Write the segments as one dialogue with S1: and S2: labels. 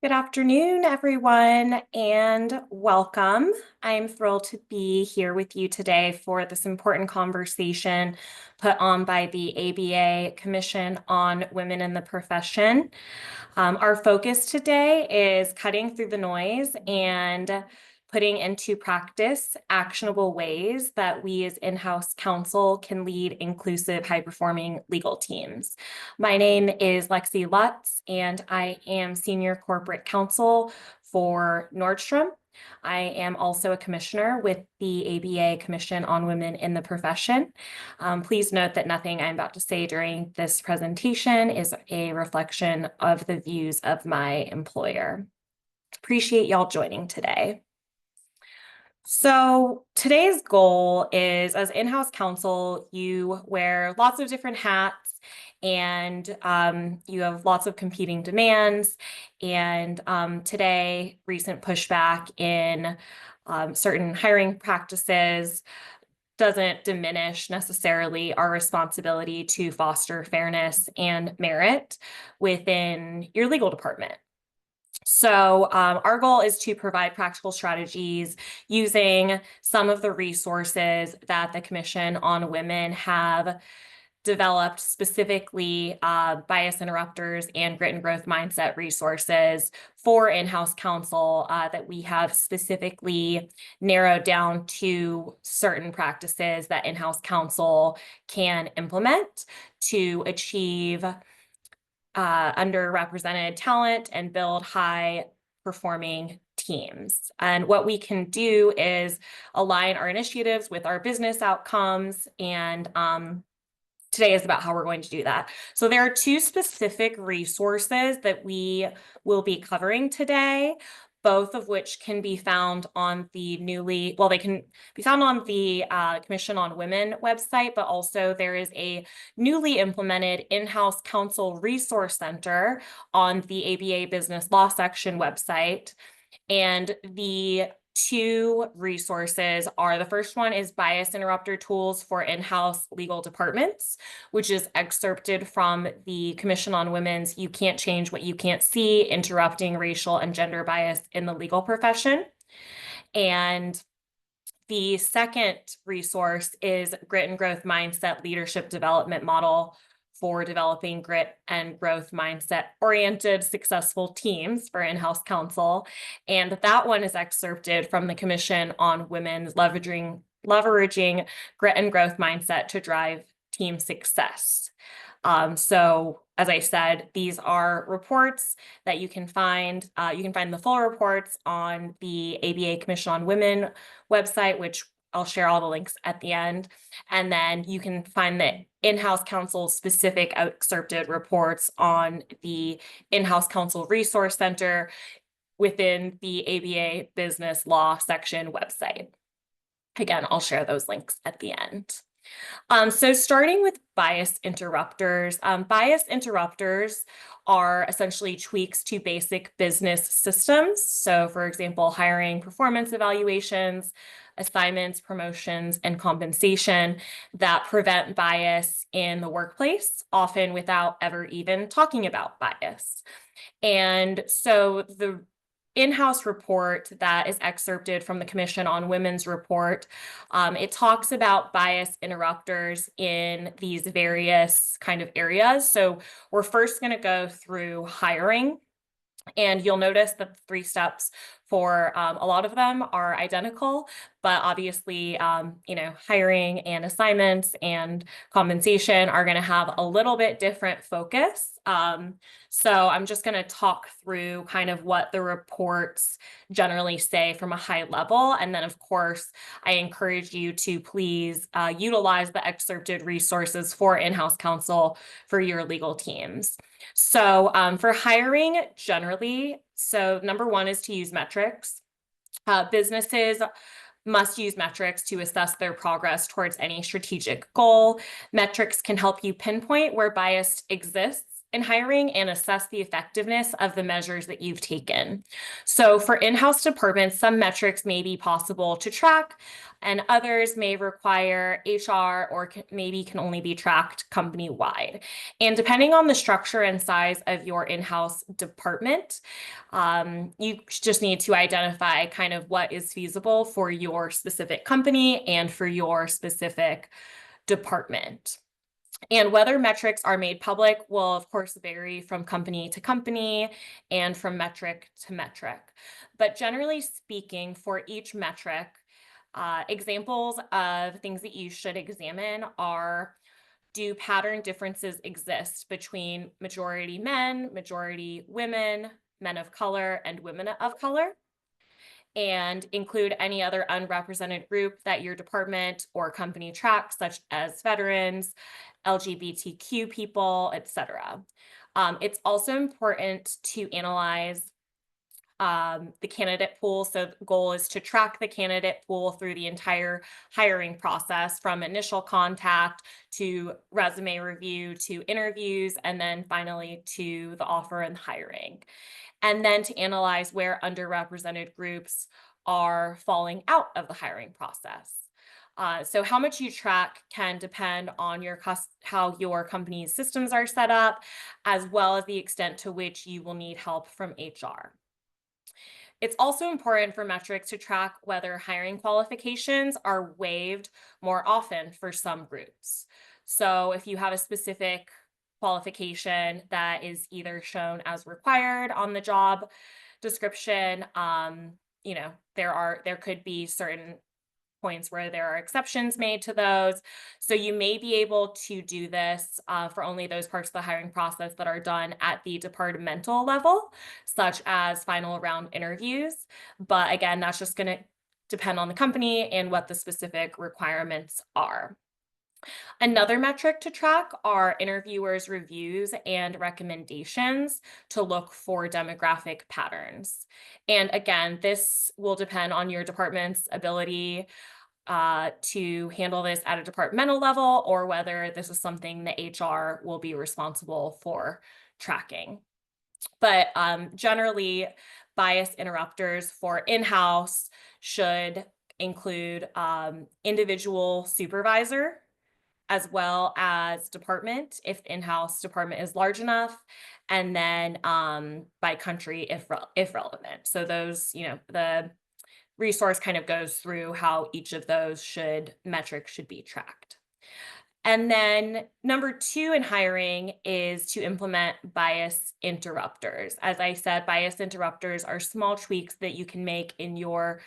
S1: Good afternoon, everyone, and welcome. I'm thrilled to be here with you today for this important conversation put on by the ABA Commission on Women in the Profession. Our focus today is cutting through the noise and putting into practice actionable ways that we as in-house counsel can lead inclusive, high-performing legal teams. My name is Lexi Lutz, and I am Senior Corporate Counsel for Nordstrom. I am also a commissioner with the ABA Commission on Women in the Profession. Please note that nothing I'm about to say during this presentation is a reflection of the views of my employer. Appreciate y'all joining today. So today's goal is, as in-house counsel, you wear lots of different hats and you have lots of competing demands. And today, recent pushback in certain hiring practices doesn't diminish necessarily our responsibility to foster fairness and merit within your legal department. So our goal is to provide practical strategies using some of the resources that the Commission on Women have developed, specifically bias interrupters and grit and growth mindset resources for in-house counsel that we have specifically narrowed down to certain practices that in-house counsel can implement to achieve underrepresented talent and build high performing teams. And what we can do is align our initiatives with our business outcomes, and today is about how we're going to do that. So there are two specific resources that we will be covering today, both of which can be found on the they can be found on the Commission on Women website, but also there is a newly implemented in-house counsel resource center on the ABA Business Law Section website. And the two resources are, the first one is Bias Interrupter Tools for In-House Legal Departments, which is excerpted from the Commission on Women's You Can't Change What You Can't See, Interrupting Racial and Gender Bias in the Legal Profession. And the second resource is Grit and Growth Mindset Leadership Development Model for developing grit and growth mindset oriented successful teams for in-house counsel. And that one is excerpted from the Commission on Women's leveraging grit and growth mindset to drive team success. So as I said, these are reports that you can find. You can find the full reports on the ABA Commission on Women website, which I'll share all the links at the end. And then you can find the in-house counsel specific excerpted reports on the in-house counsel resource center within the ABA Business Law Section website. Again, I'll share those links at the end. So starting with bias interrupters are essentially tweaks to basic business systems. So for example, hiring, performance evaluations, assignments, promotions, and compensation that prevent bias in the workplace, often without ever even talking about bias. And so the in-house report that is excerpted from the Commission on Women's report, it talks about bias interrupters in these various kind of areas. So we're first going to go through hiring. And you'll notice that the 3 steps for a lot of them are identical, but obviously, hiring and assignments and compensation are going to have a little bit different focus. So I'm just going to talk through kind of what the reports generally say from a high level. And then, of course, I encourage you to please utilize the excerpted resources for in-house counsel for your legal teams. So for hiring generally, so number 1 is to use metrics. Businesses must use metrics to assess their progress towards any strategic goal. Metrics can help you pinpoint where bias exists in hiring and assess the effectiveness of the measures that you've taken. So for in-house departments, some metrics may be possible to track, and others may require HR or maybe can only be tracked company-wide. And depending on the structure and size of your in-house department, you just need to identify kind of what is feasible for your specific company and for your specific department. And whether metrics are made public will, of course, vary from company to company and from metric to metric. But generally speaking, for each metric, examples of things that you should examine are: do pattern differences exist between majority men, majority women, men of color, and women of color? And include any other unrepresented group that your department or company tracks, such as veterans, LGBTQ people, etc. It's also important to analyze the candidate pool. So the goal is to track the candidate pool through the entire hiring process, from initial contact to resume review to interviews, and then finally to the offer and hiring. And then to analyze where underrepresented groups are falling out of the hiring process. So how much you track can depend on how your company's systems are set up, as well as the extent to which you will need help from HR. It's also important for metrics to track whether hiring qualifications are waived more often for some groups. So if you have a specific qualification that is either shown as required on the job description, there could be certain points where there are exceptions made to those. So you may be able to do this for only those parts of the hiring process that are done at the departmental level, such as final round interviews. But again, that's just going to depend on the company and what the specific requirements are. Another metric to track are interviewers' reviews and recommendations to look for demographic patterns. And again, this will depend on your department's ability to handle this at a departmental level, or whether this is something that HR will be responsible for tracking. But generally, bias interrupters for in-house should include individual supervisor, as well as department, if in-house department is large enough, and then by country if relevant. So those, the resource kind of goes through how each of those metrics should be tracked. And then number 2 in hiring is to implement bias interrupters. As I said, bias interrupters are small tweaks that you can make in your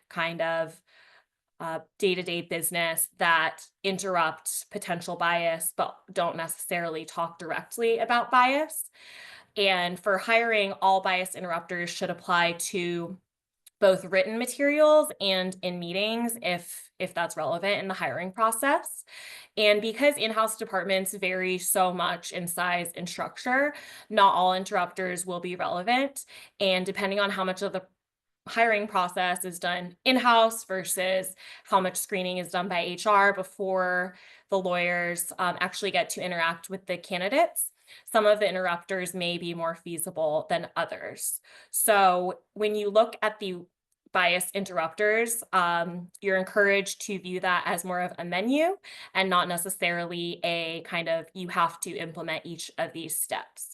S1: kind of day-to-day business that interrupt potential bias, but don't necessarily talk directly about bias. And for hiring, all bias interrupters should apply to both written materials and in meetings if that's relevant in the hiring process. And because in-house departments vary so much in size and structure, not all interrupters will be relevant. And depending on how much of the hiring process is done in-house versus how much screening is done by HR before the lawyers actually get to interact with the candidates, some of the interrupters may be more feasible than others. So when you look at the bias interrupters, you're encouraged to view that as more of a menu and not necessarily a kind of, you have to implement each of these steps.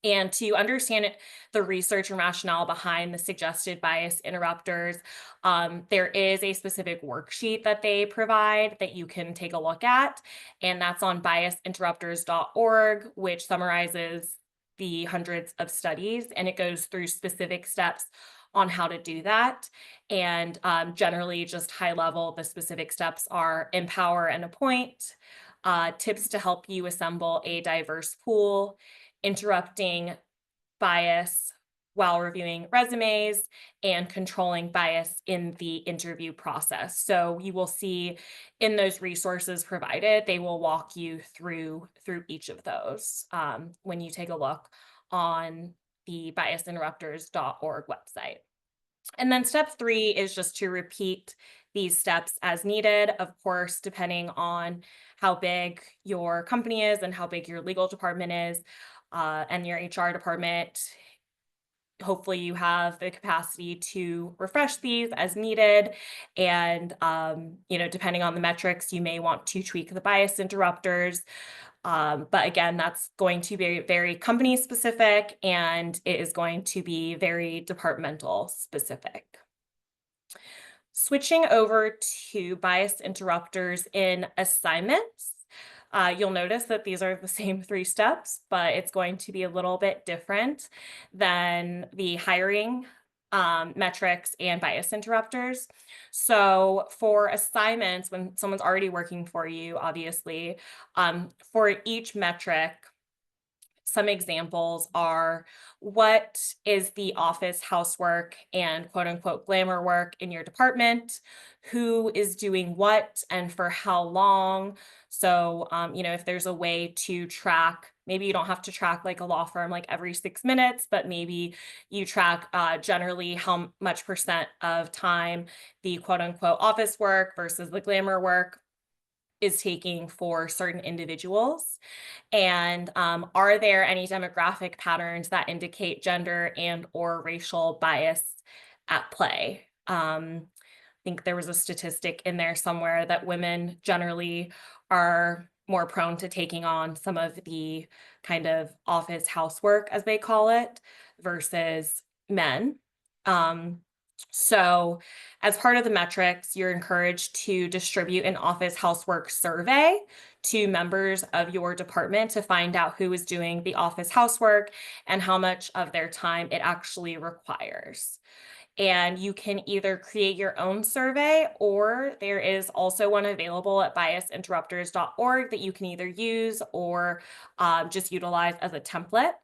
S1: And to understand the research and rationale behind the suggested bias interrupters, there is a specific worksheet that they provide that you can take a look at, and that's on biasinterrupters.org, which summarizes the hundreds of studies, and it goes through specific steps on how to do that. And generally, just high level, the specific steps are: empower and appoint, tips to help you assemble a diverse pool, interrupting bias while reviewing resumes, and controlling bias in the interview process. So you will see in those resources provided, they will walk you through each of those when you take a look on the biasinterrupters.org website. And then step 3 is just to repeat these steps as needed, of course, depending on how big your company is and how big your legal department is. and your HR department, hopefully you have the capacity to refresh these as needed. And, depending on the metrics, you may want to tweak the bias interrupters. But again, that's going to be very company specific, and it is going to be very departmental specific. Switching over to bias interrupters in assignments. You'll notice that these are the same 3 steps, but it's going to be a little bit different than the hiring metrics and bias interrupters. So for assignments, when someone's already working for you, obviously, for each metric, some examples are: what is the office housework and quote unquote glamour work in your department? Who is doing what and for how long? So, if there's a way to track, maybe you don't have to track like a law firm like every 6 minutes, but maybe you track generally how much percent of time the quote unquote office work versus the glamour work is taking for certain individuals. And are there any demographic patterns that indicate gender and or racial bias at play? I think there was a statistic in there somewhere that women generally are more prone to taking on some of the kind of office housework, as they call it, versus men. So as part of the metrics, you're encouraged to distribute an office housework survey to members of your department to find out who is doing the office housework and how much of their time it actually requires. And you can either create your own survey, or there is also one available at biasinterrupters.org that you can either use or just utilize as a template.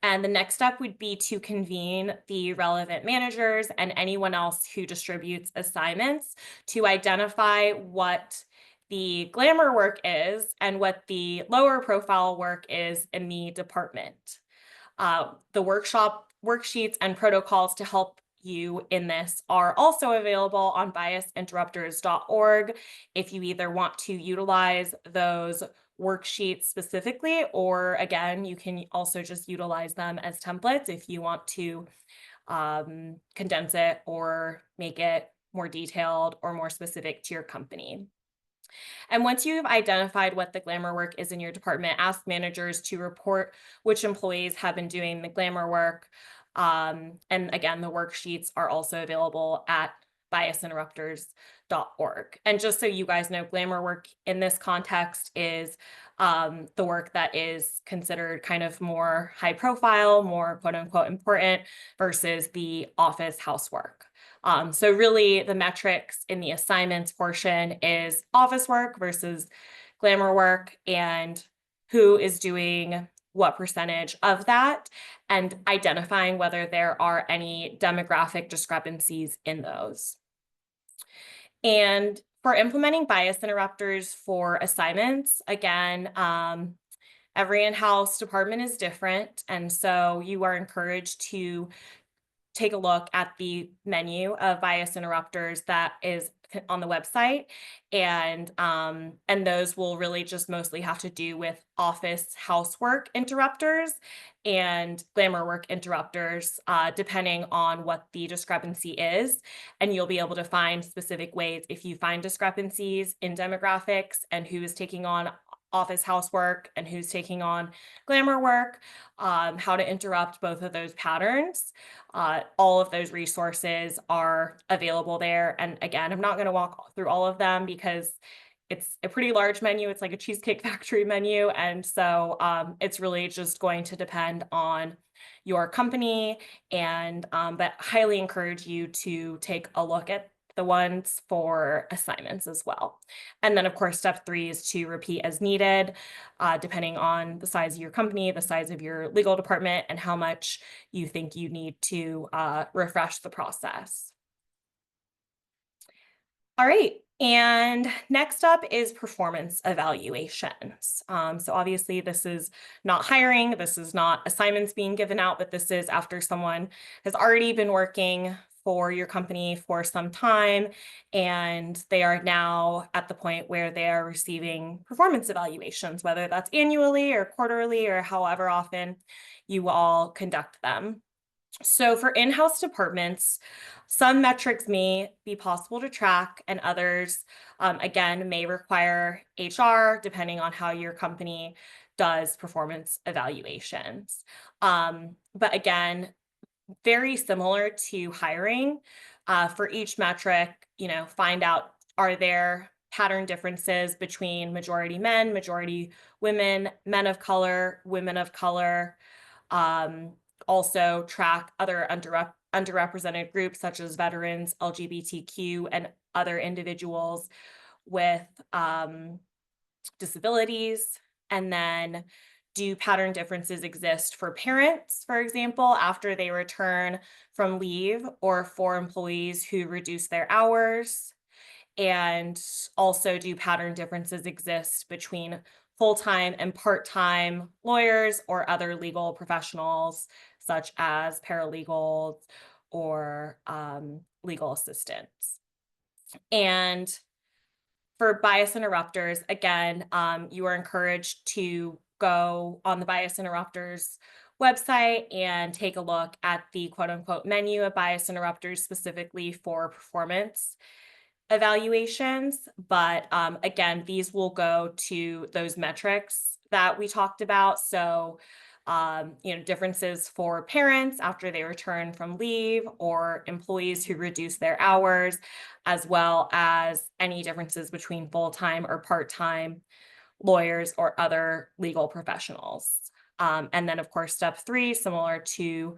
S1: And the next step would be to convene the relevant managers and anyone else who distributes assignments to identify what the glamour work is and what the lower profile work is in the department. The workshop worksheets and protocols to help you in this are also available on biasinterrupters.org if you either want to utilize those worksheets specifically, or again, you can also just utilize them as templates if you want to condense it or make it more detailed or more specific to your company. And once you've identified what the glamour work is in your department, ask managers to report which employees have been doing the glamour work. And again, the worksheets are also available at biasinterrupters.org. And just so you guys know, glamour work in this context is the work that is considered kind of more high profile, more quote unquote important versus the office housework. So really the metrics in the assignments portion is office work versus glamour work and who is doing what percentage of that, and identifying whether there are any demographic discrepancies in those. And for implementing bias interrupters for assignments, again, every in-house department is different. And so you are encouraged to take a look at the menu of bias interrupters that is on the website. And those will really just mostly have to do with office housework interrupters and glamour work interrupters, depending on what the discrepancy is. And you'll be able to find specific ways if you find discrepancies in demographics and who is taking on office housework and who's taking on glamour work, how to interrupt both of those patterns. All of those resources are available there. And again, I'm not going to walk through all of them because it's a pretty large menu. It's like a Cheesecake Factory menu. And so it's really just going to depend on your company. And but highly encourage you to take a look at the ones for assignments as well. And then of course, step 3 is to repeat as needed, depending on the size of your company, the size of your legal department, and how much you think you need to refresh the process. All right. And next up is performance evaluations. So obviously this is not hiring, this is not assignments being given out, but this is after someone has already been working for your company for some time, and they are now at the point where they are receiving performance evaluations, whether that's annually or quarterly or however often you all conduct them. So for in-house departments, some metrics may be possible to track and others, again, may require HR, depending on how your company does performance evaluations. But again, very similar to hiring. For each metric, find out, are there pattern differences between majority men, majority women, men of color, women of color. Also track other underrepresented groups such as veterans, LGBTQ, and other individuals with disabilities. And then, do pattern differences exist for parents, for example, after they return from leave, or for employees who reduce their hours? And also, do pattern differences exist between full-time and part-time lawyers or other legal professionals, such as paralegals or legal assistants? And for bias interrupters, again, you are encouraged to go on the bias interrupters website and take a look at the quote unquote menu of bias interrupters specifically for performance evaluations. But again, these will go to those metrics that we talked about. So, differences for parents after they return from leave, or employees who reduce their hours, as well as any differences between full-time or part-time lawyers or other legal professionals. And then, of course, step 3, similar to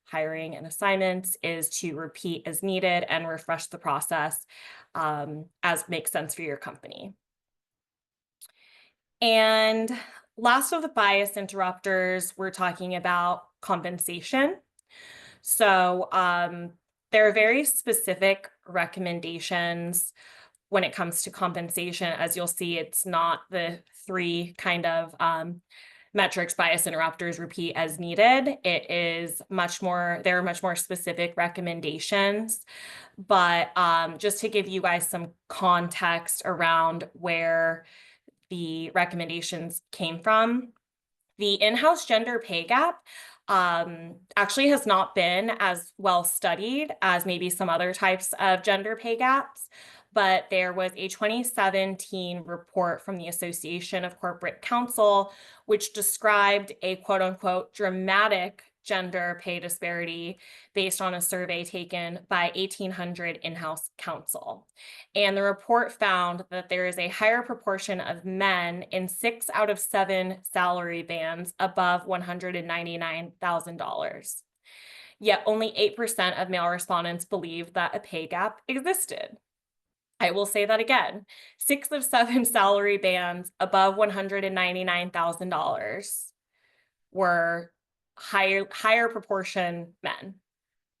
S1: hiring and assignments, is to repeat as needed and refresh the process as makes sense for your company. And last of the bias interrupters, we're talking about compensation. So there are very specific recommendations when it comes to compensation. As you'll see, it's not the 3 kind of metrics bias interrupters repeat as needed. It is much more, there are much more specific recommendations. But just to give you guys some context around where the recommendations came from, the in-house gender pay gap actually has not been as well studied as maybe some other types of gender pay gaps. But there was a 2017 report from the Association of Corporate Counsel, which described a quote unquote dramatic gender pay disparity based on a survey taken by 1,800 in-house counsel. And the report found that there is a higher proportion of men in 6 out of 7 salary bands above $199,000. Yet only 8% of male respondents believed that a pay gap existed. I will say that again, 6 of 7 salary bands above $199,000 were higher proportion men,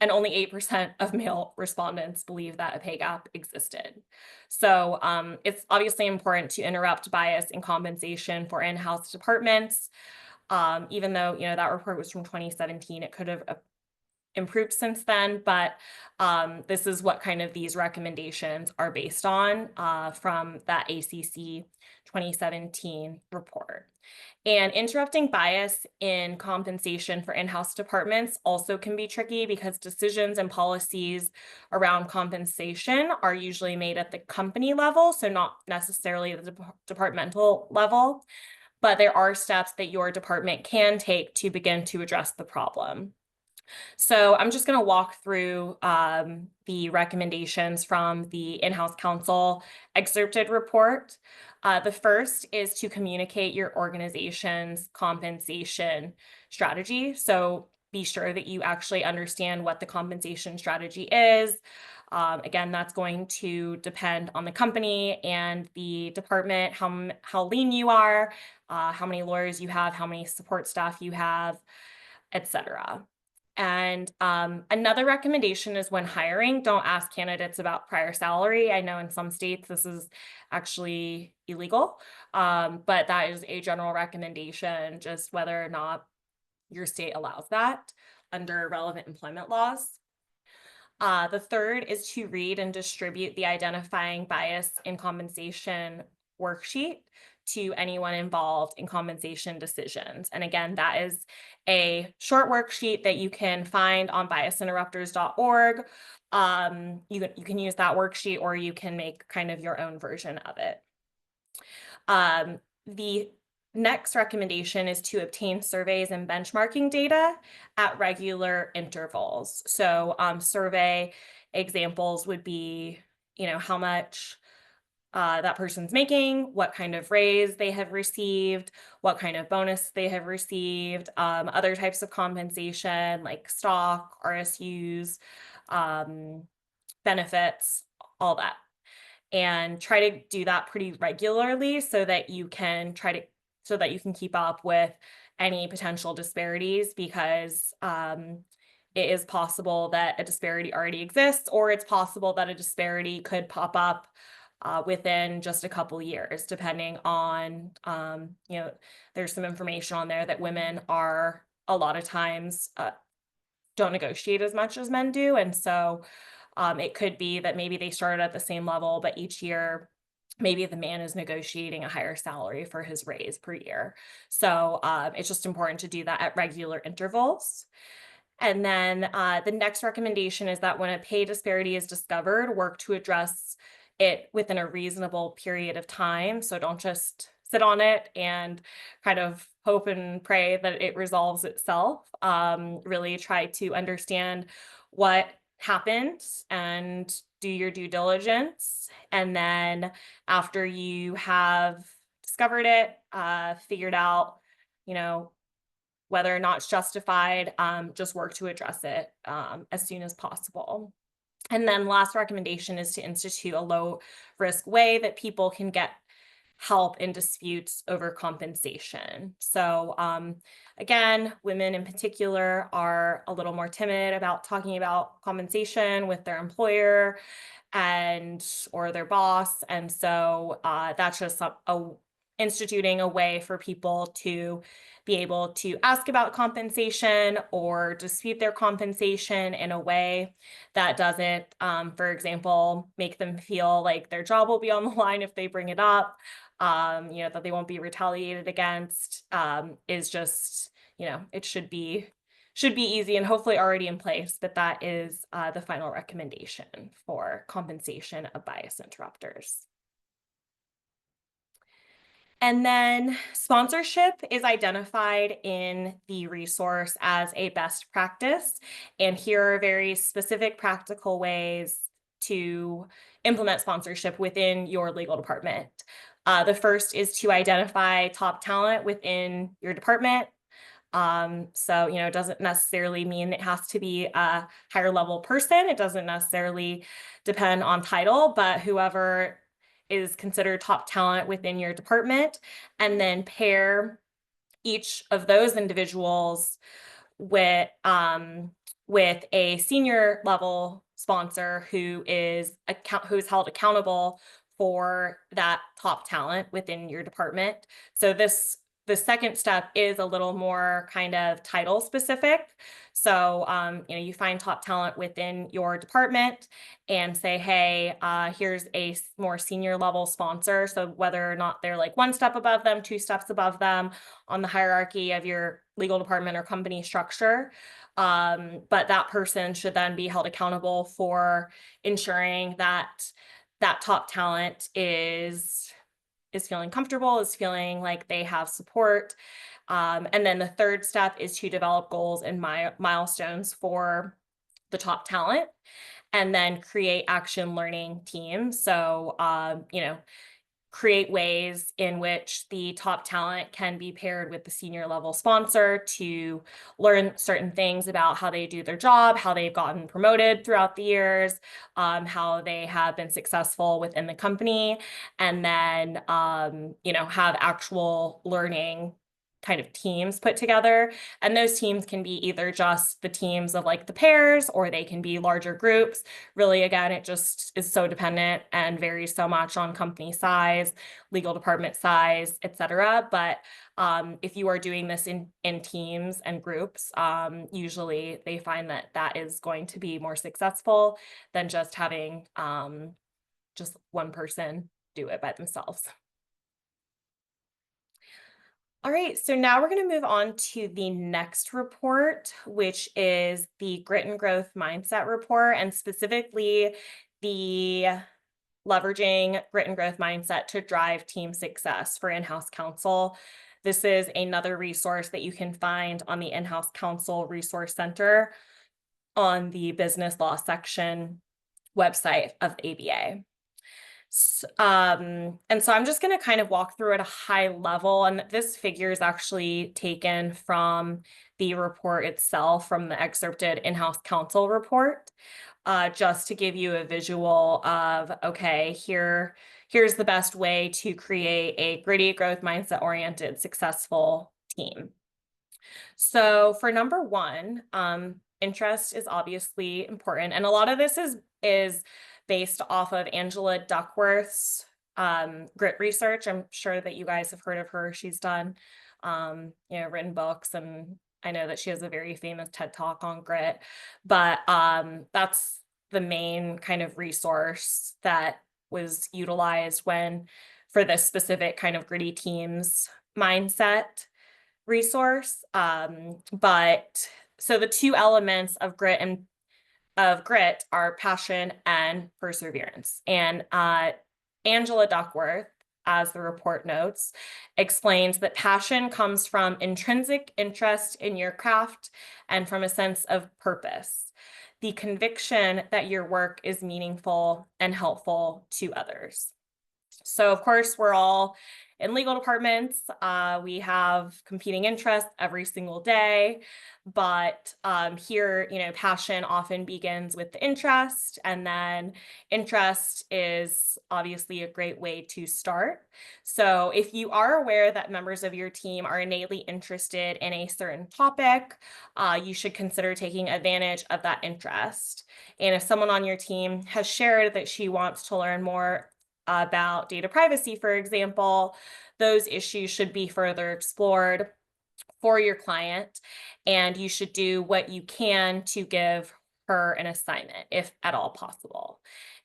S1: and only 8% of male respondents believe that a pay gap existed. So it's obviously important to interrupt bias in compensation for in-house departments. Even though that report was from 2017, it could have improved since then, but this is what kind of these recommendations are based on from that ACC 2017 report. And interrupting bias in compensation for in-house departments also can be tricky, because decisions and policies around compensation are usually made at the company level, so not necessarily the departmental level, but there are steps that your department can take to begin to address the problem. So I'm just going to walk through the recommendations from the in-house counsel excerpted report. The first is to communicate your organization's compensation strategy. So be sure that you actually understand what the compensation strategy is. Again, that's going to depend on the company and the department, how lean you are, how many lawyers you have, how many support staff you have, etc. And another recommendation is, when hiring, don't ask candidates about prior salary. I know in some states this is actually illegal, but that is a general recommendation, just whether or not your state allows that under relevant employment laws. The third is to read and distribute the identifying bias in compensation worksheet to anyone involved in compensation decisions. And again, that is a short worksheet that you can find on biasinterrupters.org. You can use that worksheet, or you can make kind of your own version of it. The next recommendation is to obtain surveys and benchmarking data at regular intervals. So survey examples would be, how much that person's making, what kind of raise they have received, what kind of bonus they have received, other types of compensation like stock, RSUs, benefits, all that. And try to do that pretty regularly so that you can keep up with any potential disparities, because it is possible that a disparity already exists, or it's possible that a disparity could pop up within just a couple years, depending on, there's some information on there that women are a lot of times don't negotiate as much as men do. And so it could be that maybe they started at the same level, but each year, maybe the man is negotiating a higher salary for his raise per year. So it's just important to do that at regular intervals. And then the next recommendation is that when a pay disparity is discovered, work to address it within a reasonable period of time. So don't just sit on it and kind of hope and pray that it resolves itself. Really try to understand what happened and do your due diligence. And then after you have discovered it, figured out, whether or not it's justified, just work to address it as soon as possible. And then last recommendation is to institute a low risk way that people can get help in disputes over compensation. So again, women in particular are a little more timid about talking about compensation with their employer or their boss. And so that's just instituting a way for people to be able to ask about compensation or dispute their compensation in a way that doesn't, for example, make them feel like their job will be on the line if they bring it up, that they won't be retaliated against, is just, it should be easy and hopefully already in place, but that is the final recommendation for compensation of bias interrupters. And then sponsorship is identified in the resource as a best practice. And here are very specific practical ways to implement sponsorship within your legal department. The first is to identify top talent within your department. So, it doesn't necessarily mean it has to be a higher level person. It doesn't necessarily depend on title, but whoever is considered top talent within your department, and then pair each of those individuals with a senior level sponsor who is held accountable for that top talent within your department. So the second step is a little more kind of title specific. So, you find top talent within your department and say, hey, here's a more senior level sponsor. So whether or not they're like one step above them, two steps above them on the hierarchy of your legal department or company structure. But that person should then be held accountable for ensuring that that top talent is feeling comfortable, is feeling like they have support. And then the third step is to develop goals and milestones for the top talent, and then create action learning teams. So, create ways in which the top talent can be paired with the senior level sponsor to learn certain things about how they do their job, how they've gotten promoted throughout the years, how they have been successful within the company, and then, have actual learning kind of teams put together. And those teams can be either just the teams of like the pairs, or they can be larger groups. Really, again, it just is so dependent and varies so much on company size, legal department size, et cetera. But if you are doing this in teams and groups, usually they find that that is going to be more successful than just having just one person do it by themselves. All right, so now we're going to move on to the next report, which is the Grit and Growth Mindset Report, and specifically the leveraging grit and growth mindset to drive team success for in-house counsel. This is another resource that you can find on the in-house counsel resource center on the business law section website of the ABA. And so I'm just going to kind of walk through at a high level, and this figure is actually taken from the report itself, from the excerpted in-house counsel report, just to give you a visual of, okay, here's the best way to create a gritty, growth mindset oriented, successful team. So for number one, interest is obviously important, and a lot of this is based off of Angela Duckworth's grit research. I'm sure that you guys have heard of her. She's done, written books, and I know that she has a very famous TED Talk on grit. But that's the main kind of resource that was utilized for this specific kind of gritty teams mindset resource. But so the two elements of grit are passion and perseverance. And Angela Duckworth, as the report notes, explains that passion comes from intrinsic interest in your craft and from a sense of purpose, the conviction that your work is meaningful and helpful to others. So, of course, we're all in legal departments. We have competing interests every single day, but here, passion often begins with the interest, and then interest is obviously a great way to start. So if you are aware that members of your team are innately interested in a certain topic, you should consider taking advantage of that interest. And if someone on your team has shared that she wants to learn more about data privacy, for example, those issues should be further explored for your client, and you should do what you can to give her an assignment, if at all possible.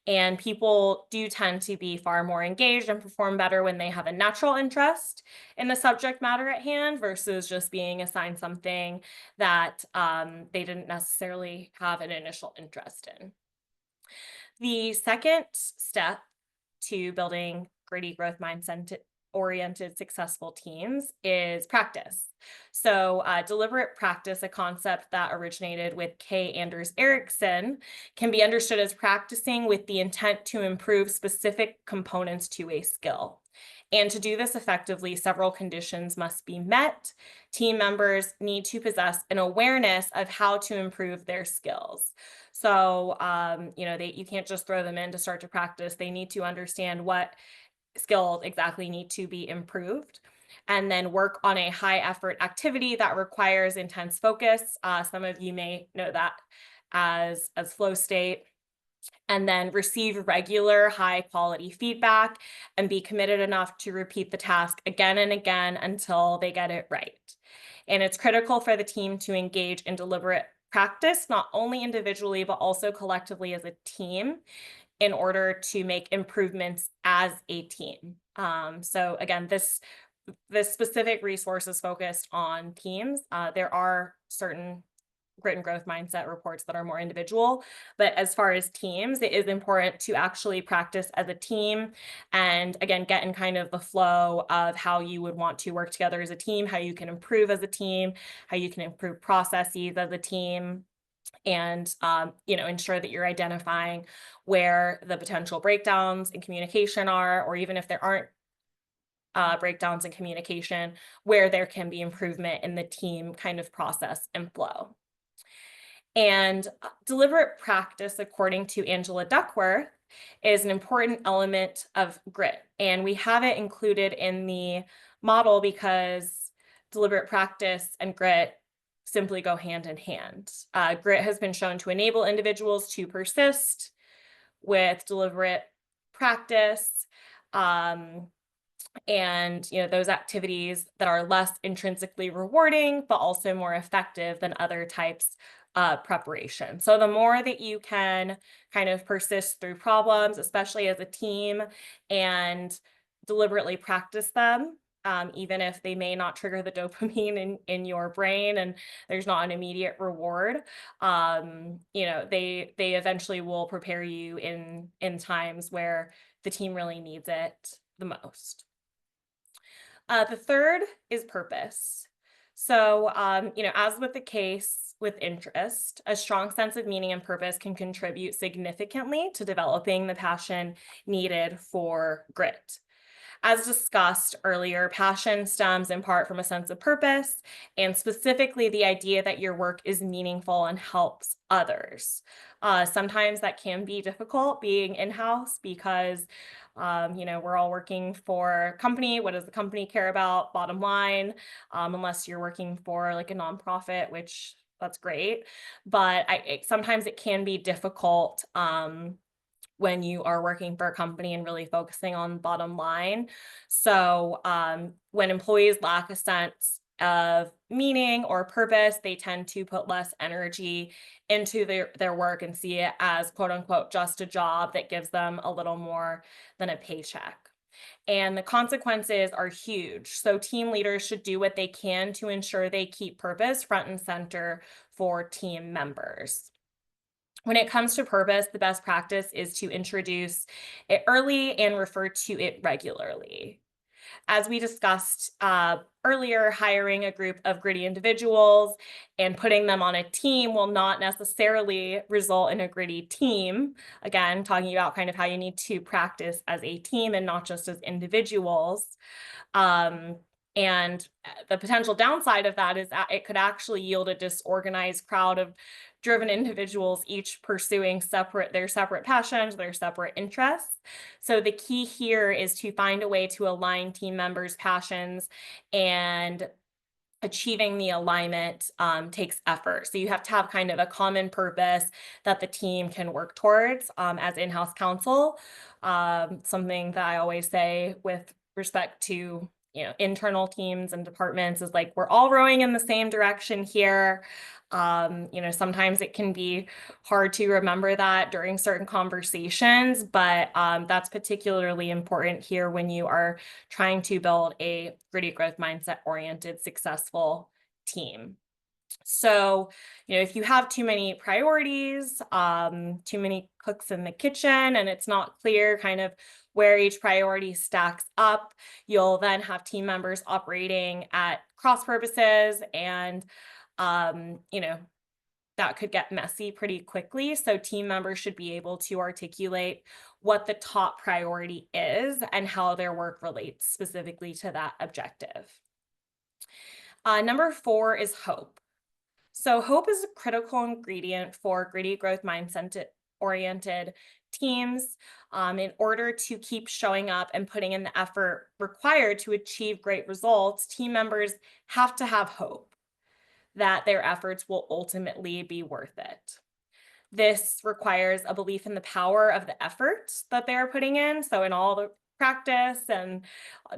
S1: And people do tend to be far more engaged and perform better when they have a natural interest in the subject matter at hand versus just being assigned something that they didn't necessarily have an initial interest in. The second step to building gritty growth mindset oriented successful teams is practice. So deliberate practice, a concept that originated with Kay Anders Erickson, can be understood as practicing with the intent to improve specific components to a skill. And to do this effectively, several conditions must be met. Team members need to possess an awareness of how to improve their skills. So, you can't just throw them in to start to practice. They need to understand what skills exactly need to be improved, and then work on a high effort activity that requires intense focus. Some of you may know that as flow state. And then receive regular high quality feedback and be committed enough to repeat the task again and again until they get it right. And it's critical for the team to engage in deliberate practice, not only individually, but also collectively as a team, in order to make improvements as a team. So again, this specific resource is focused on teams. There are certain grit and growth mindset reports that are more individual, but as far as teams, it is important to actually practice as a team, and again, get in kind of the flow of how you would want to work together as a team, how you can improve as a team, how you can improve processes as a team, and ensure that you're identifying where the potential breakdowns in communication are, or even if there aren't breakdowns in communication, where there can be improvement in the team kind of process and flow. And deliberate practice, according to Angela Duckworth, is an important element of grit. And we have it included in the model because deliberate practice and grit simply go hand in hand. Grit has been shown to enable individuals to persist with deliberate practice. And those activities that are less intrinsically rewarding, but also more effective than other types of preparation. So the more that you can kind of persist through problems, especially as a team, and deliberately practice them, even if they may not trigger the dopamine in your brain and there's not an immediate reward, they eventually will prepare you in times where the team really needs it the most. The third is purpose. So, as with the case with interest, a strong sense of meaning and purpose can contribute significantly to developing the passion needed for grit. As discussed earlier, passion stems in part from a sense of purpose, and specifically the idea that your work is meaningful and helps others. Sometimes that can be difficult being in-house because we're all working for a company. What does the company care about? Bottom line, unless you're working for like a nonprofit, which that's great. But sometimes it can be difficult when you are working for a company and really focusing on bottom line. So when employees lack a sense of meaning or purpose, they tend to put less energy into their work and see it as quote unquote just a job that gives them a little more than a paycheck. And the consequences are huge. So team leaders should do what they can to ensure they keep purpose front and center for team members. When it comes to purpose, the best practice is to introduce it early and refer to it regularly. As we discussed earlier, hiring a group of gritty individuals and putting them on a team will not necessarily result in a gritty team. Again, talking about kind of how you need to practice as a team and not just as individuals. And the potential downside of that is that it could actually yield a disorganized crowd of driven individuals, each pursuing their separate passions, their separate interests. So the key here is to find a way to align team members' passions, and achieving the alignment takes effort. So you have to have kind of a common purpose that the team can work towards as in-house counsel. Something that I always say with respect to internal teams and departments is like, we're all rowing in the same direction here. Sometimes it can be hard to remember that during certain conversations, but that's particularly important here when you are trying to build a gritty growth mindset oriented, successful team. So, if you have too many priorities, too many cooks in the kitchen, and it's not clear kind of where each priority stacks up, you'll then have team members operating at cross purposes, and that could get messy pretty quickly. So team members should be able to articulate what the top priority is and how their work relates specifically to that objective. Number 4 is hope. So hope is a critical ingredient for gritty growth mindset oriented teams. In order to keep showing up and putting in the effort required to achieve great results, team members have to have hope that their efforts will ultimately be worth it. This requires a belief in the power of the effort that they're putting in. So in all the practice and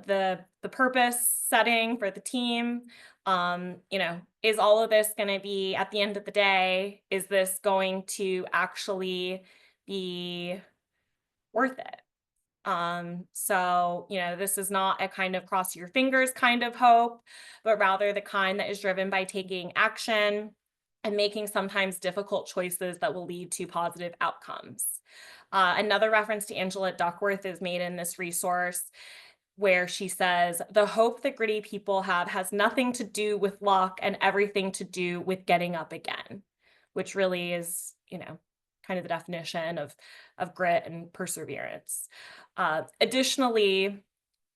S1: the purpose setting for the team, is all of this going to be, at the end of the day, is this going to actually be worth it? This is not a kind of cross your fingers kind of hope, but rather the kind that is driven by taking action and making sometimes difficult choices that will lead to positive outcomes. Another reference to Angela Duckworth is made in this resource, where she says, the hope that gritty people have has nothing to do with luck and everything to do with getting up again, which really is, kind of the definition of grit and perseverance. Additionally,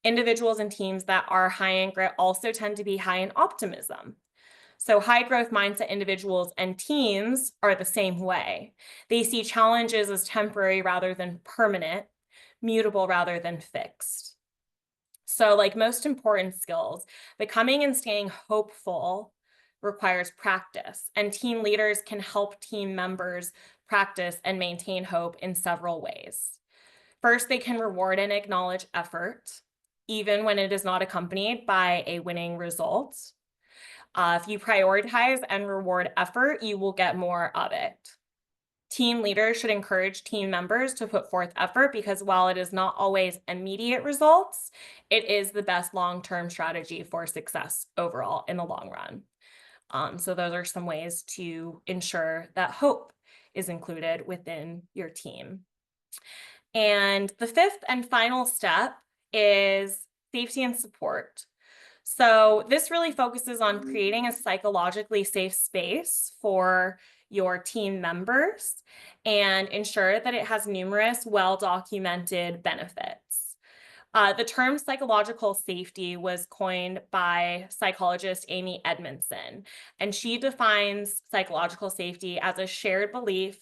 S1: individuals and teams that are high in grit also tend to be high in optimism. So high growth mindset individuals and teams are the same way. They see challenges as temporary rather than permanent, mutable rather than fixed. So, like most important skills, becoming and staying hopeful requires practice, and team leaders can help team members practice and maintain hope in several ways. First, they can reward and acknowledge effort, even when it is not accompanied by a winning result. If you prioritize and reward effort, you will get more of it. Team leaders should encourage team members to put forth effort because while it is not always immediate results, it is the best long-term strategy for success overall in the long run. So those are some ways to ensure that hope is included within your team. And the fifth and final step is safety and support. So this really focuses on creating a psychologically safe space for your team members and ensure that it has numerous well-documented benefits. The term psychological safety was coined by psychologist Amy Edmondson, and she defines psychological safety as a shared belief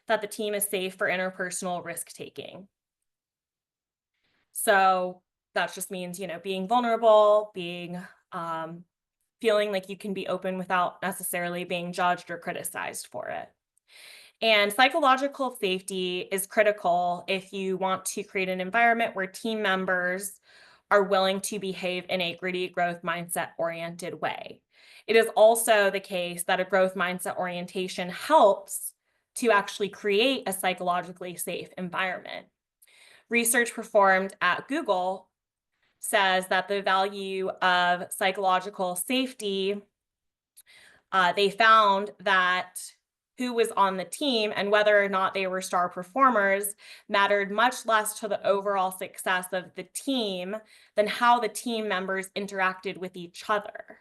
S1: that the team is safe for interpersonal risk-taking. So that just means, being vulnerable, being feeling like you can be open without necessarily being judged or criticized for it. And psychological safety is critical if you want to create an environment where team members are willing to behave in a gritty growth mindset oriented way. It is also the case that a growth mindset orientation helps to actually create a psychologically safe environment. Research performed at Google says that the value of psychological safety, they found that who was on the team and whether or not they were star performers mattered much less to the overall success of the team than how the team members interacted with each other.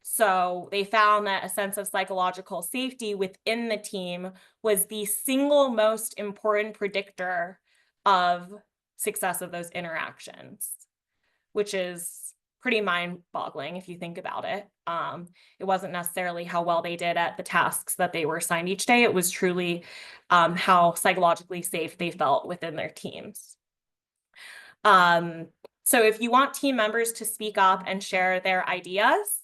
S1: So they found that a sense of psychological safety within the team was the single most important predictor of success of those interactions, which is pretty mind-boggling if you think about it. It wasn't necessarily how well they did at the tasks that they were assigned each day. It was truly how psychologically safe they felt within their teams. So if you want team members to speak up and share their ideas,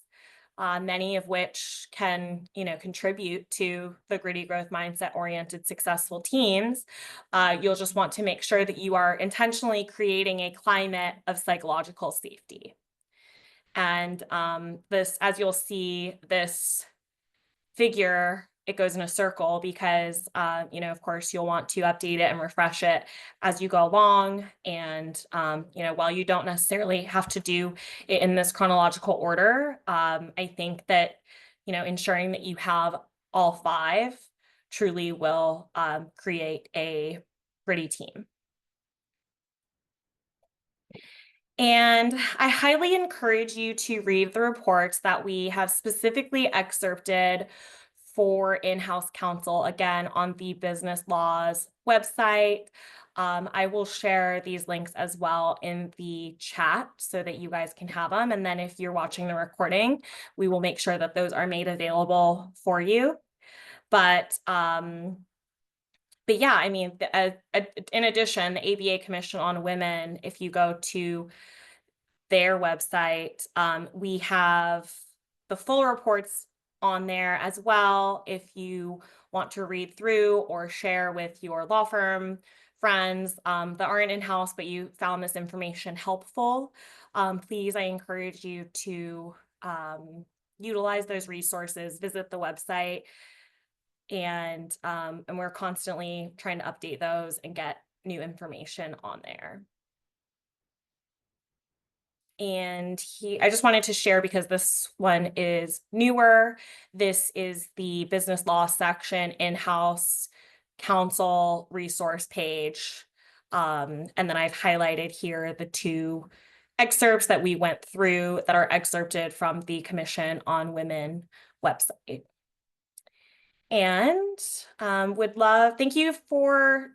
S1: many of which can, contribute to the gritty growth mindset oriented successful teams, you'll just want to make sure that you are intentionally creating a climate of psychological safety. And this, as you'll see, this figure, it goes in a circle because, of course, you'll want to update it and refresh it as you go along. And, while you don't necessarily have to do it in this chronological order, I think that, ensuring that you have all five truly will create a gritty team. And I highly encourage you to read the reports that we have specifically excerpted for in-house counsel, again, on the Business Laws website. I will share these links as well in the chat so that you guys can have them. And then if you're watching the recording, we will make sure that those are made available for you. But yeah, I mean, in addition, the ABA Commission on Women, if you go to their website, we have the full reports on there as well. If you want to read through or share with your law firm friends that aren't in-house, but you found this information helpful, please, I encourage you to utilize those resources, visit the website, and we're constantly trying to update those and get new information on there. And I just wanted to share because this one is newer. This is the business law section in-house counsel resource page. And then I've highlighted here the two excerpts that we went through that are excerpted from the Commission on Women website. And thank you for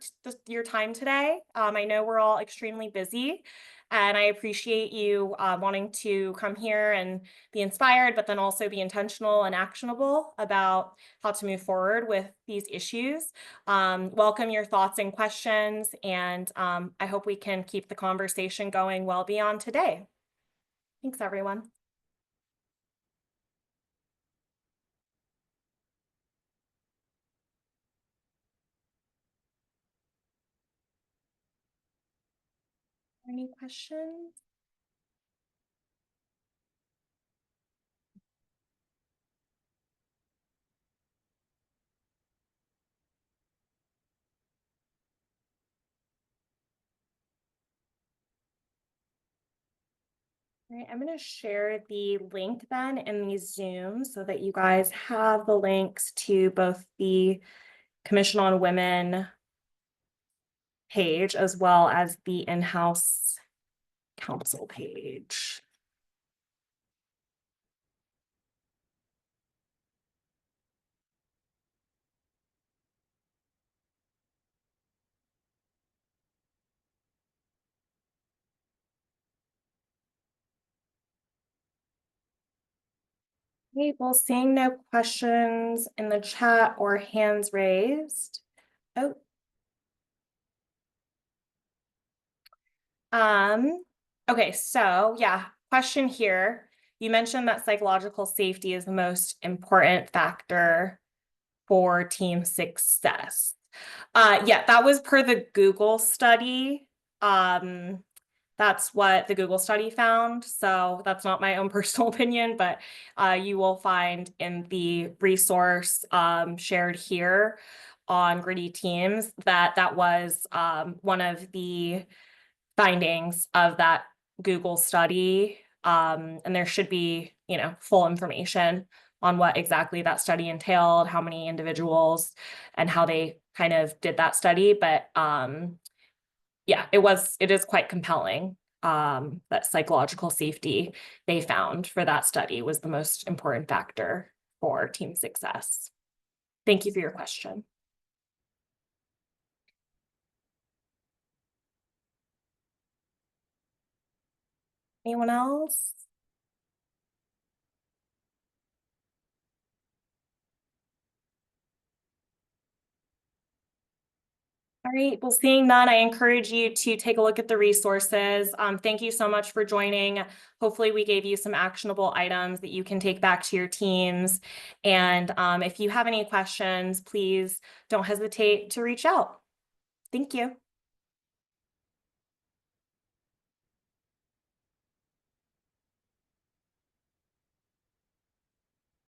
S1: your time today. I know we're all extremely busy, and I appreciate you wanting to come here and be inspired, but then also be intentional and actionable about how to move forward with these issues. Welcome your thoughts and questions, and I hope we can keep the conversation going well beyond today. Thanks, everyone. Any questions? All right, I'm going to share the link then in the Zoom so that you guys have the links to both the Commission on Women page as well as the in-house counsel page. Okay, well, seeing no questions in the chat or hands raised. Oh. Okay, so yeah, question here. You mentioned that psychological safety is the most important factor for team success. Yeah, that was per the Google study. That's what the Google study found. So that's not my own personal opinion, but you will find in the resource shared here on Gritty Teams that that was one of the findings of that Google study. And there should be, full information on what exactly that study entailed, how many individuals, and how they kind of did that study. But yeah, it is quite compelling that psychological safety they found for that study was the most important factor for team success. Thank you for your question. Anyone else? All right, well, seeing none, I encourage you to take a look at the resources. Thank you so much for joining. Hopefully we gave you some actionable items that you can take back to your teams. And if you have any questions, please don't hesitate to reach out. Thank you.